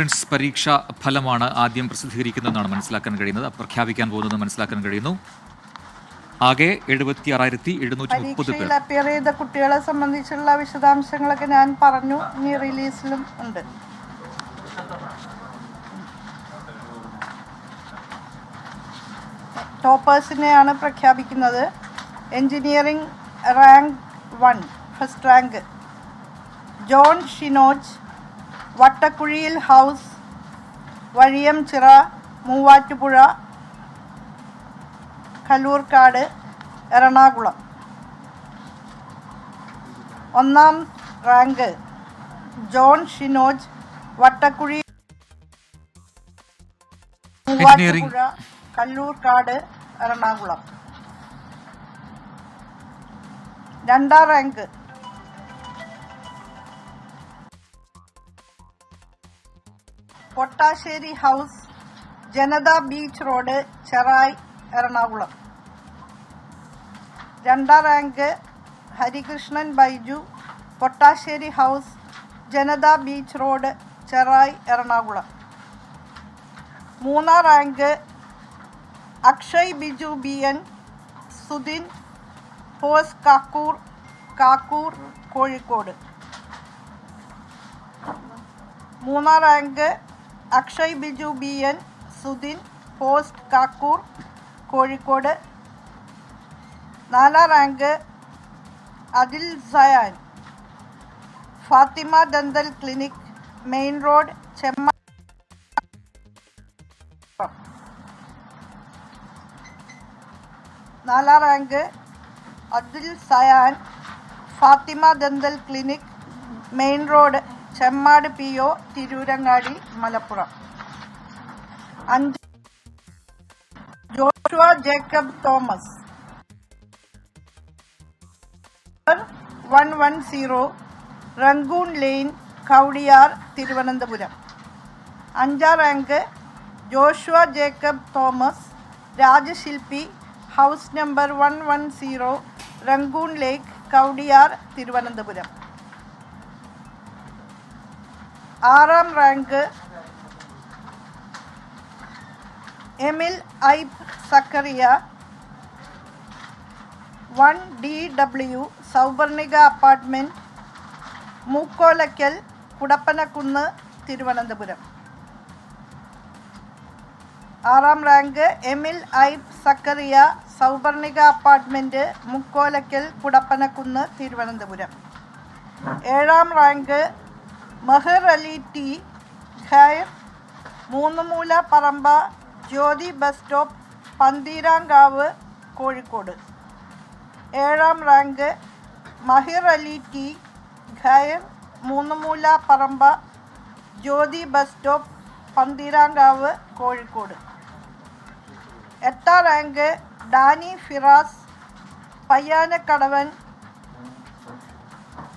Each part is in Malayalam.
എൻട്രൻസ് പരീക്ഷാ ഫലമാണ് ആദ്യം പ്രസിദ്ധീകരിക്കുന്നതെന്നാണ് മനസ്സിലാക്കാൻ കഴിയുന്നത്, പ്രഖ്യാപിക്കാൻ പോകുന്നത് മനസ്സിലാക്കാൻ കഴിയുന്നു. ആകെ 76,730 പേർ. അപ്പിയർ ചെയ്ത കുട്ടികളെ സംബന്ധിച്ചുള്ള വിശദാംശങ്ങളൊക്കെ ഞാൻ പറഞ്ഞു, ഇനി റിലീസിലും ഉണ്ട്. ടോപ്പേഴ്സിനെയാണ് പ്രഖ്യാപിക്കുന്നത്. Engineering rank 1 first rank John Shinoj, Vattakuzhiyil house, Vazhiyamchira, Muvattupuzha, Kallurkad, Ernakulam. ഒന്നാം റാങ്ക് ജോൺ ഷിനോജ്, വട്ടക്കുഴി, മൂവാറ്റുപുഴ, കല്ലൂർക്കാട്, എറണാകുളം. രണ്ടാം rank Pottassery house, Janatha beach road, Cherai, Ernakulam. രണ്ടാം rank Harikrishnan Baiju, Pottassery house, Janatha beach road, Cherai, Ernakulam. മൂന്നാം rank Akshay Biju BN, Sudhin house, Kakkur, Kozhikode. മൂന്നാം rank Akshay Biju BN, Sudhin post, Kakkur, Kozhikode. നാലാം rank Adil Sayan, Fathima dental clinic, main road, Chemma. നാലാം rank Adil Sayan, Fathima dental clinic, main road, Chemmad PO, Tirurangadi, Malappuram. 5 Joshua Jacob Thomas, 110, Rangoon lane, Kowdiar, Thiruvananthapuram. 5ആം rank Joshua Jacob Thomas, Rajashilpi, house number 110, Rangoon lake, Kowdiar, Thiruvananthapuram. 6ആം റാങ്ക് എമിൽ ഐബ് Zachariah, 1DW, Sauvarnika apartment, Mookkolakkal, Kudappanakunnu, Thiruvananthapuram. 6ആം റാങ്ക് എമിൽ ഐബ് സക്കറിയ, സൗവർണിക അപ്പാർട്ട്മെന്റ്, മുക്കോലക്കൽ, കുടപ്പനക്കുന്ന്, തിരുവനന്തപുരം. 7ആം rank Mahir Ali T, Khair, Moonnumoola Paramba, Jyothi bus stop, Pantheerankavu, Kozhikode. 7ആം rank Mahir Ali T, Khair, Moonnumoola Paramba, Jyothi bus stop, Pantheerankavu, Kozhikode. 8ആം rank Dani Firas, Payyanakkadavan,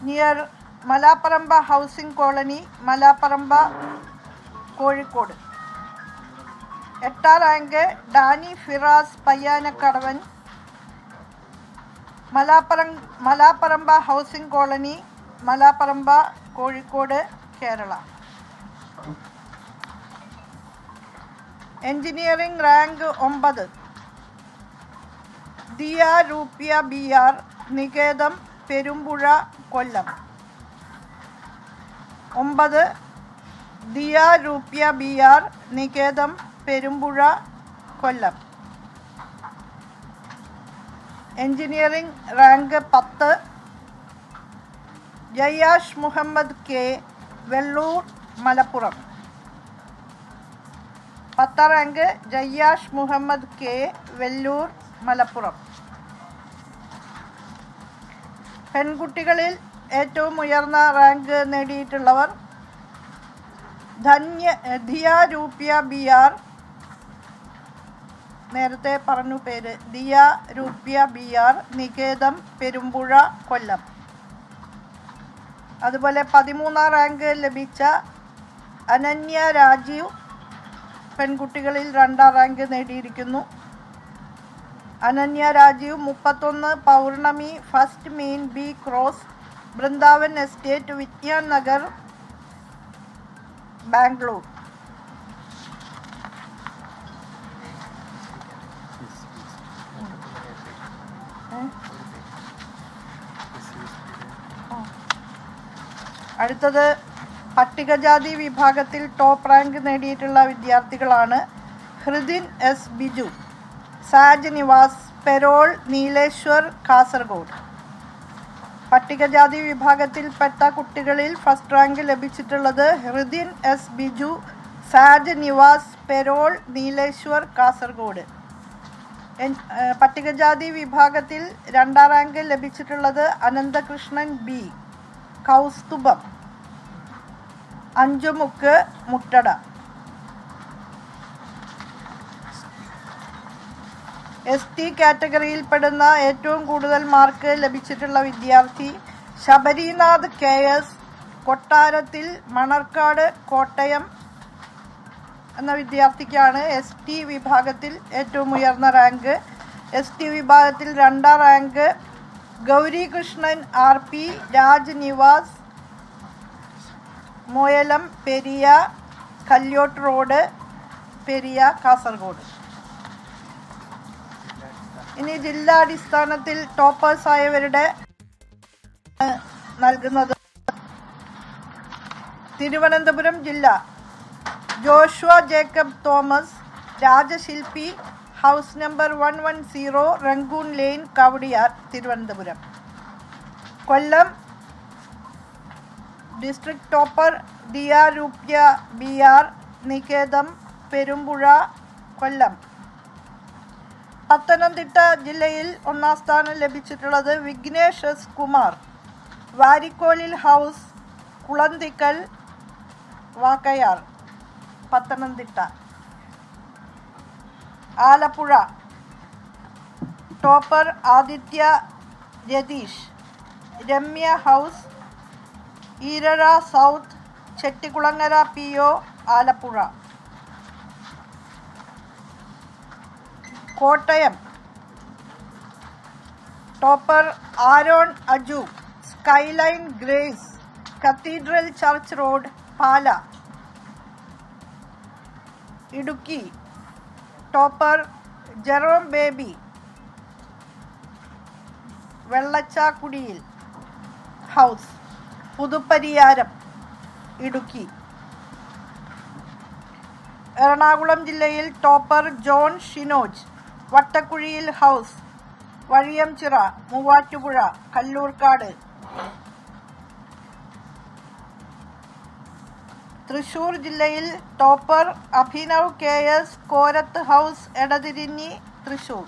near Malaparamba housing colony, Malaparamba, Kozhikode. 8ആം rank Dani Firas, Payyanakkadavan, Malaparamba housing colony, Malaparamba, Kozhikode, Kerala. Engineering rank 9 Diya Roopya BR, Niketham, Perumpuzha, Kollam. 9 Diya Roopya BR, Niketham, Perumpuzha, Kollam. Engineering rank 10 Jayyash Muhammad K, Vellur, Malappuram. 10ആം റാങ്ക് ജയ്യാഷ് മുഹമ്മദ് K, വെല്ലൂർ, മലപ്പുറം. പെൺകുട്ടികളിൽ ഏറ്റവും ഉയർന്ന റാങ്ക് നേടിയിട്ടുള്ളവർ ദിയ രൂപ്യ BR, നേരത്തെ പറഞ്ഞു പേര്, ദിയ രൂപ്യ BR, നികേതം, പെരുമ്പുഴ, കൊല്ലം. അതുപോലെ 13ആം റാങ്ക് ലഭിച്ച അനന്യ രാജീവ്, പെൺകുട്ടികളിൽ 2ആം റാങ്ക് നേടിയിരിക്കുന്നു. അനന്യ രാജീവ് 31, പൗർണമി, ഫസ്റ്റ് മീൻ, B cross, Vrindavan estate, Vigyan Nagar, Bangalore. അടുത്തത് പട്ടികജാതി വിഭാഗത്തിൽ ടോപ്പ് റാങ്ക് നേടിയിട്ടുള്ള വിദ്യാർത്ഥികളാണ് ഹൃദിൻ എസ് ബിജു, സാജ് നിവാസ്, പെരോൾ, നീലേശ്വർ, കാസർഗോഡ്. പട്ടികജാതി വിഭാഗത്തിൽപ്പെട്ട കുട്ടികളിൽ ഫസ്റ്റ് റാങ്ക് ലഭിച്ചിട്ടുള്ളത് ഹൃദിൻ എസ് ബിജു, സാജ് നിവാസ്, പെരോൾ, നീലേശ്വർ, കാസർഗോഡ്. പട്ടികജാതി വിഭാഗത്തിൽ രണ്ടാം റാങ്ക് ലഭിച്ചിട്ടുള്ളത് അനന്തകൃഷ്ണൻ ബി, കൗസ്തുഭം, അഞ്ചുമുക്ക്, മുട്ടട. ST കാറ്റഗറിയിൽപ്പെടുന്ന ഏറ്റവും കൂടുതൽ മാർക്ക് ലഭിച്ചിട്ടുള്ള വിദ്യാർത്ഥി ശബരിനാഥ് KS, കൊട്ടാരത്തിൽ, മണർക്കാട്, കോട്ടയം എന്ന വിദ്യാർത്ഥിക്കാണ് ST വിഭാഗത്തിൽ ഏറ്റവും ഉയർന്ന റാങ്ക്. ST വിഭാഗത്തിൽ രണ്ടാം rank Gaurikrishnan RP, Raj Nivas, Moyalam, Periya, Kalliyot road, Periya, Kasaragod. ഇനി ജില്ലാടിസ്ഥാനത്തിൽ ടോപ്പേഴ്സായവരുടെ നൽകുന്നത്. തിരുവനന്തപുരം ജില്ല Joshua Jacob Thomas, Rajashilpi, house number 110, Rangoon lane, Kowdiar, Thiruvananthapuram. Kollam district topper Diya Roopya BR, Niketham, Perumpuzha, Kollam. Pathanamthitta ജില്ലയിൽ ഒന്നാം സ്ഥാനം ലഭിച്ചിട്ടുള്ളത് Vignesh S Kumar, Varikkolil house, Kulanthikkal, Vakayar, Pathanamthitta. Alappuzha topper Aditya Ratheesh, Ramya house, Eerazha south, Chettikulangara PO, Alappuzha. Kottayam topper Aaron Aju, skyline grace, cathedral church road, Pala. Idukki topper Jerome Baby, Vellachakkudiyil house, Puthupariyaram, Idukki. Ernakulam ജില്ലയിൽ topper John Shinoj, Vattakuzhiyil house, Vazhiyamchira, Muvattupuzha, Kallurkad. Thrissur ജില്ലയിൽ topper Abhinav KS, Korath house, Edathirinji, Thrissur.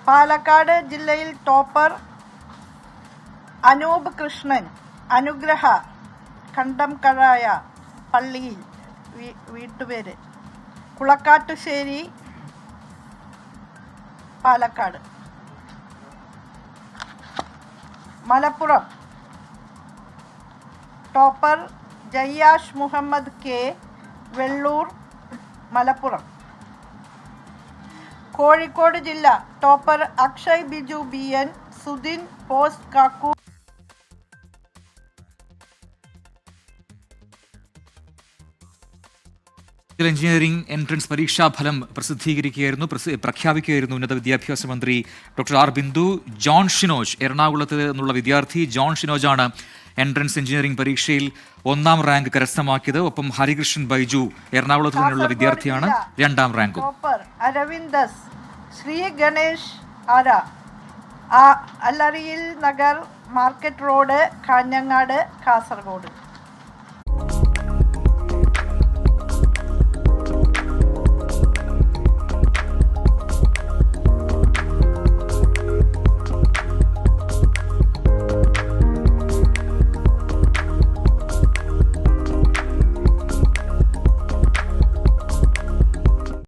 Palakkad ജില്ലയിൽ ടോപ്പർ അനൂപ് കൃഷ്ണൻ, അനുഗ്രഹ, കണ്ടംകഴായ പള്ളിയിൽ, വീട്ടുപേര് കുളക്കാട്ടുശ്ശേരി, പാലക്കാട്. Malappuram topper Jayyash Muhammad K, Vellur, Malappuram. കോഴിക്കോട് ജില്ല topper Akshay Biju BN, Sudhin, post Kakku. Engineering entrance പരീക്ഷാഫലം പ്രഖ്യാപിക്കുകയായിരുന്നു ഉന്നത വിദ്യാഭ്യാസ മന്ത്രി doctor R Bindu. John Shinoj, എറണാകുളത്ത് നിന്നുള്ള വിദ്യാർത്ഥി ജോൺ ഷിനോജാണ് എൻട്രൻസ് എഞ്ചിനീയറിംഗ് പരീക്ഷയിൽ ഒന്നാം റാങ്ക് കരസ്ഥമാക്കിയത്. ഒപ്പം ഹരികൃഷ്ണൻ ബൈജു, എറണാകുളത്ത് നിന്നുള്ള വിദ്യാർത്ഥിയാണ് രണ്ടാം റാങ്കും. അരവിന്ദസ്, ശ്രീ ഗണേഷ് ആര, അല്ലറിയിൽ നഗർ, മാർക്കറ്റ് റോഡ്, കാഞ്ഞങ്ങാട്, കാസർഗോഡ്.